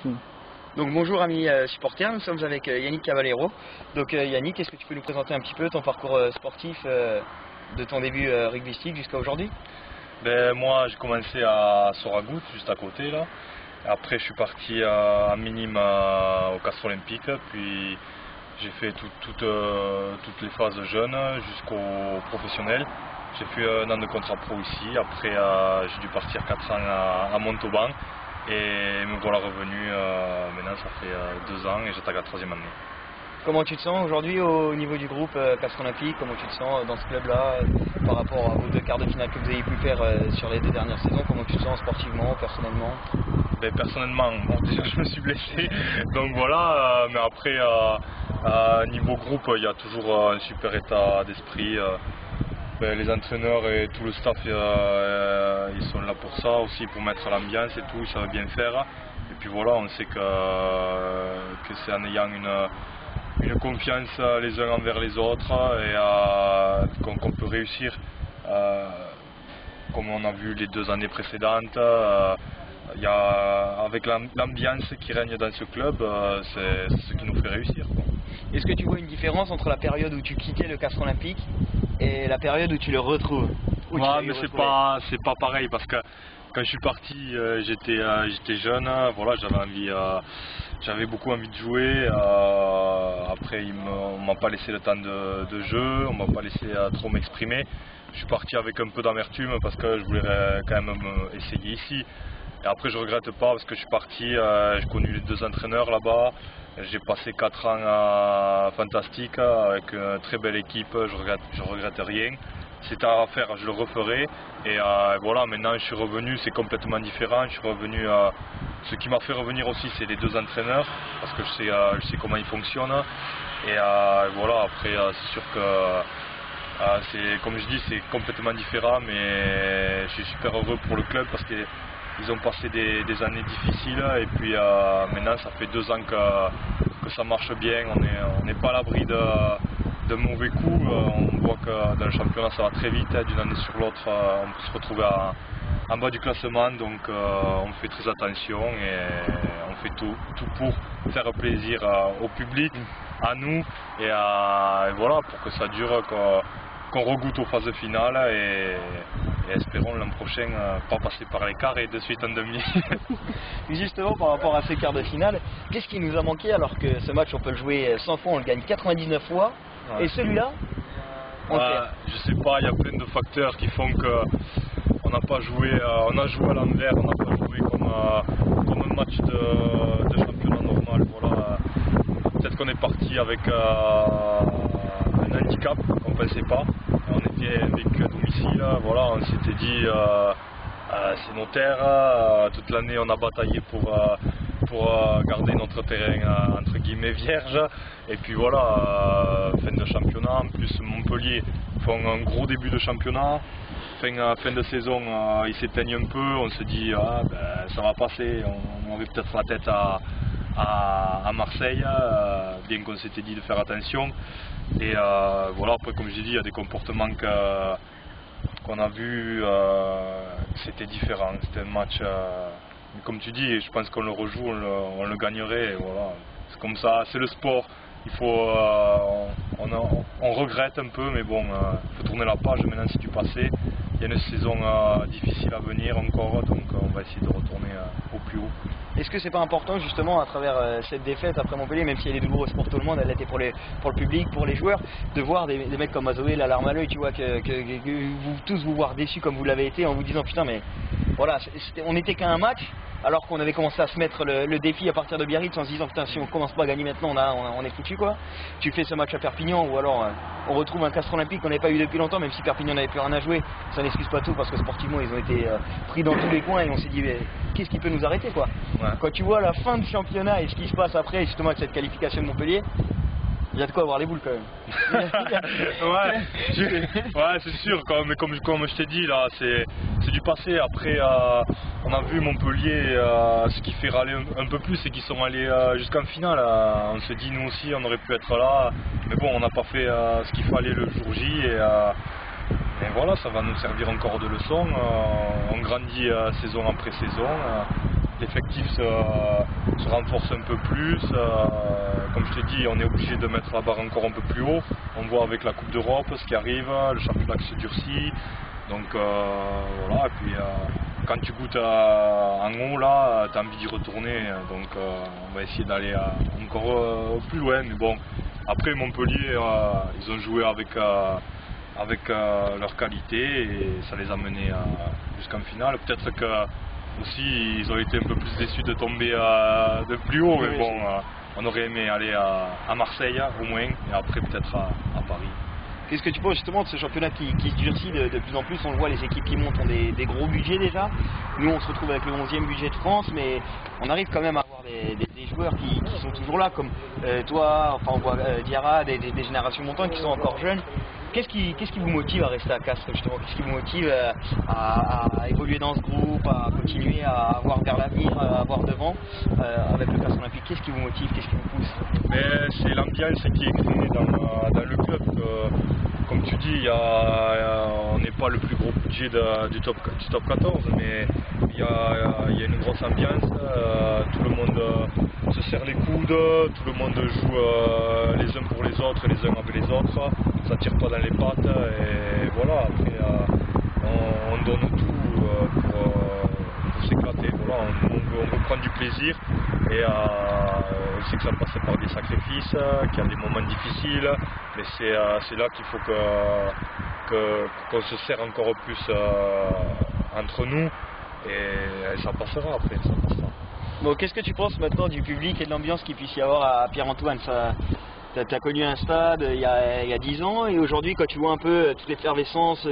Donc bonjour amis supporters, nous sommes avec Yannick Cavallero. Donc Yannick, est-ce que tu peux nous présenter un petit peu ton parcours sportif de ton début rugbystique jusqu'à aujourd'hui? Moi j'ai commencé à Soragout, juste à côté là. Après je suis parti à Minime au Castres Olympique, puis j'ai fait toutes les phases jeunes jusqu'au professionnel. J'ai fait un an de contrat pro ici, après j'ai dû partir 4 ans à Montauban. Et me voilà revenu, maintenant ça fait 2 ans et j'attaque la 3e année. Comment tu te sens aujourd'hui au niveau du groupe Castres Olympique? Comment tu te sens dans ce club-là par rapport à vos 2 quarts de finale que vous avez pu faire sur les 2 dernières saisons? Comment tu te sens sportivement, personnellement? Personnellement, bon, déjà je me suis blessé, donc voilà, mais après niveau groupe, il y a toujours un super état d'esprit. Les entraîneurs et tout le staff ils sont là pour ça aussi, pour mettre l'ambiance et tout, ils savent bien faire. Et puis voilà, on sait que c'est en ayant une confiance les uns envers les autres et qu'on peut réussir. Comme on a vu les 2 années précédentes, avec l'ambiance qui règne dans ce club, c'est ce qui nous fait réussir. Est-ce que tu vois une différence entre la période où tu quittais le Castres Olympique et la période où tu le retrouves? Mais c'est pas pareil, parce que quand je suis parti, j'étais jeune, voilà, j'avais beaucoup envie de jouer. Après, on m'a pas laissé le temps de jeu, on m'a pas laissé trop m'exprimer. Je suis parti avec un peu d'amertume parce que je voulais quand même essayer ici. Et après, je regrette pas parce que je suis parti, j'ai connu les 2 entraîneurs là-bas. J'ai passé 4 ans fantastiques avec une très belle équipe, je regrette rien. Si c'était à faire, je le referai. Et voilà, maintenant je suis revenu, c'est complètement différent. Je suis revenu, ce qui m'a fait revenir aussi, c'est les 2 entraîneurs, parce que je sais comment ils fonctionnent. Et voilà, après c'est sûr que comme je dis, c'est complètement différent, mais je suis super heureux pour le club parce qu'ils ont passé des années difficiles et puis maintenant ça fait 2 ans que ça marche bien, on n'est pas à l'abri de mauvais coups, on voit que dans le championnat ça va très vite, d'une année sur l'autre on peut se retrouver en bas du classement, donc on fait très attention et on fait tout pour faire plaisir au public, à nous et voilà, pour que ça dure, qu'on regoute aux phases finales et espérons l'an prochain pas passer par les quarts et de suite en demi. Justement, par rapport à ces quarts de finale, qu'est-ce qui nous a manqué alors que ce match on peut le jouer 100 fois, on le gagne 99 fois, et celui-là je sais pas, il y a plein de facteurs qui font que on n'a pas joué, on a joué à l'envers, on n'a pas joué comme un match de championnat normal. Voilà. Peut-être qu'on est parti avec un handicap qu'on ne pensait pas. On était vécu à domicile, voilà, on s'était dit c'est nos terres, toute l'année on a bataillé pour garder notre terrain entre guillemets vierge. Et puis voilà, fin de championnat, en plus Montpellier font un gros début de championnat. Fin de saison, ils s'éteignent un peu, on se dit ça va passer, on avait peut-être la tête à Marseille, bien qu'on s'était dit de faire attention. Et voilà, après comme j'ai dit, il y a des comportements qu'on a vus, c'était différent, c'était un match, comme tu dis, je pense qu'on le rejoue, on le gagnerait, voilà. C'est comme ça, c'est le sport, il faut, on regrette un peu, mais bon, il faut tourner la page, maintenant c'est du passé. Il y a une saison difficile à venir encore, donc on va essayer de retourner au plus haut. Est-ce que c'est pas important justement à travers cette défaite après Montpellier, même si elle est douloureuse pour tout le monde, elle l'était pour le public, pour les joueurs, de voir des mecs comme Azoé, la larme à l'œil, tu vois, que vous tous vous voir déçus comme vous l'avez été en vous disant putain mais voilà, on n'était qu'à un match, alors qu'on avait commencé à se mettre le défi à partir de Biarritz en se disant putain si on commence pas à gagner maintenant on est foutu quoi. Tu fais ce match à Perpignan ou alors on retrouve un Castres Olympique qu'on n'avait pas eu depuis longtemps, même si Perpignan n'avait plus rien à jouer, ça n'excuse pas tout parce que sportivement ils ont été pris dans tous les coins et on s'est dit mais qu'est-ce qui peut nous arrêter quoi. Ouais. Quand tu vois la fin du championnat et ce qui se passe après justement avec cette qualification de Montpellier, il y a de quoi avoir les boules quand même. Ouais, c'est sûr, mais comme je t'ai dit là, c'est du passé. Après on a vu Montpellier, ce qui fait râler un peu plus, c'est qu'ils sont allés jusqu'en finale. On se dit nous aussi on aurait pu être là, mais bon on n'a pas fait ce qu'il fallait le jour J et voilà, ça va nous servir encore de leçon. On grandit saison après saison. l'effectif se renforce un peu plus. Comme je t'ai dit, on est obligé de mettre la barre encore un peu plus haut. On voit avec la Coupe d'Europe ce qui arrive, le championnat qui se durcit. Donc voilà, et puis quand tu goûtes en haut là, tu as envie d'y retourner. Donc on va essayer d'aller encore plus loin. Mais bon, après Montpellier, ils ont joué avec leur qualité et ça les a menés jusqu'en finale. Peut-être que aussi ils ont été un peu plus déçus de tomber de plus haut, mais bon, on aurait aimé aller à Marseille au moins et après peut-être à Paris. Qu'est-ce que tu penses justement de ce championnat qui se durcit de plus en plus? On le voit, les équipes qui montent ont des gros budgets déjà. Nous on se retrouve avec le 11e budget de France, mais on arrive quand même à avoir des joueurs qui sont toujours là, comme toi, enfin on voit Diarra, des générations montantes qui sont encore jeunes. Qu'est-ce qui vous motive à rester à Castres justement? Qu'est-ce qui vous motive à évoluer dans ce groupe, à continuer à voir vers l'avenir, à voir devant avec le Castres Olympique? Qu'est-ce qui vous motive? Qu'est-ce qui vous pousse? C'est l'ambiance qui est créée dans le club. Comme tu dis, on n'est pas le plus gros budget du top 14, mais il y a une grosse ambiance. Tout le monde se serre les coudes, tout le monde joue les uns pour les autres et les uns avec les autres. Ça tire pas dans les pattes et voilà. Après, on donne tout pour s'éclater. Voilà, on veut prendre du plaisir et on sait que ça passe par des sacrifices, qu'il y a des moments difficiles, mais c'est là qu'il faut qu'on se serre encore plus entre nous et ça passera après. Ça passera. Bon, qu'est-ce que tu penses maintenant du public et de l'ambiance qu'il puisse y avoir à Pierre-Antoine? Tu as connu un stade il y a 10 ans et aujourd'hui quand tu vois un peu toute l'effervescence,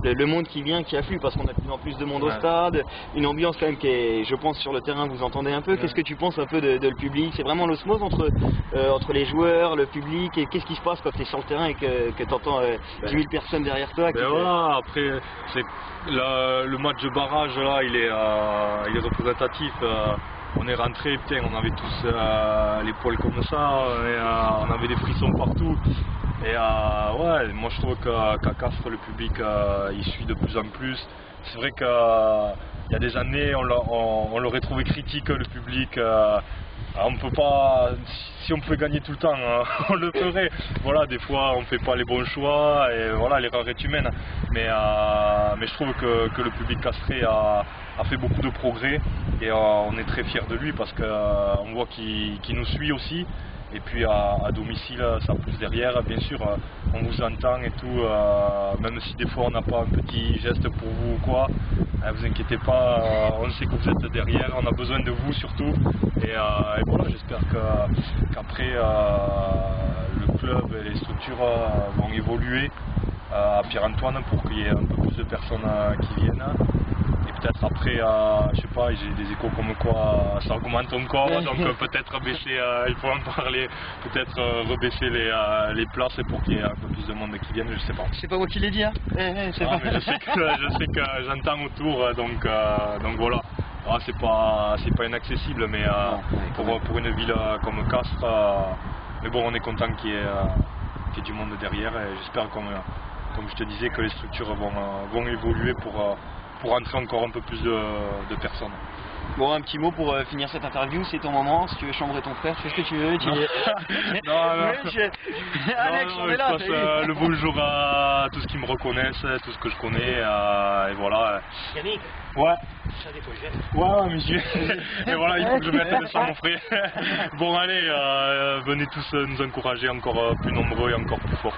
le monde qui vient, qui afflue parce qu'on a de plus en plus de monde au stade, une ambiance quand même qui est, je pense, sur le terrain, vous entendez un peu. Qu'est-ce que tu penses un peu de le public? C'est vraiment l'osmose entre les joueurs, le public, et qu'est-ce qui se passe quand tu es sur le terrain et que tu entends 10 000 personnes derrière toi voilà, après le match de barrage là, il est représentatif. On est rentré, putain, on avait tous les poils comme ça, on avait des frissons partout. Et ouais, moi je trouve qu'à Castres, le public il suit de plus en plus. C'est vrai qu'il y a des années, on l'aurait trouvé critique, le public. On peut pas, si on pouvait gagner tout le temps, on le ferait. Voilà, des fois on fait pas les bons choix et voilà, l'erreur est humaine. Mais je trouve que le public castré a fait beaucoup de progrès et on est très fiers de lui parce qu'on voit qu'il nous suit aussi. Et puis à domicile, ça pousse derrière, bien sûr, on vous entend et tout, même si des fois on n'a pas un petit geste pour vous ou quoi, vous inquiétez pas, on sait que vous êtes derrière, on a besoin de vous surtout. Et voilà, j'espère qu'après le club et les structures vont évoluer à Pierre-Antoine pour qu'il y ait un peu plus de personnes qui viennent. Peut-être après, je sais pas, j'ai des échos comme quoi ça augmente encore, donc peut-être baisser, il faut en parler, peut-être rebaisser les places pour qu'il y ait un peu plus de monde qui vienne, je sais pas. C'est pas moi qui l'ai dit, hein. Mais je sais que j'entends autour, donc voilà. C'est pas inaccessible, mais pour une ville comme Castres, mais bon, on est content qu'il y ait du monde derrière et j'espère, comme je te disais, que les structures vont évoluer pour entrer encore un peu plus de personnes. Bon, un petit mot pour finir cette interview, c'est ton moment, si tu veux chambrer ton frère, fais ce que tu veux. Non. Alex, on est là. Je passe le bonjour à tous qui me reconnaissent, tout ce que je connais, et voilà. Yannick. Ouais. Ça des gestes. Ouais, monsieur. Et voilà, il faut que je mette le sang, mon frère. Bon, allez, venez tous nous encourager encore plus nombreux et encore plus forts.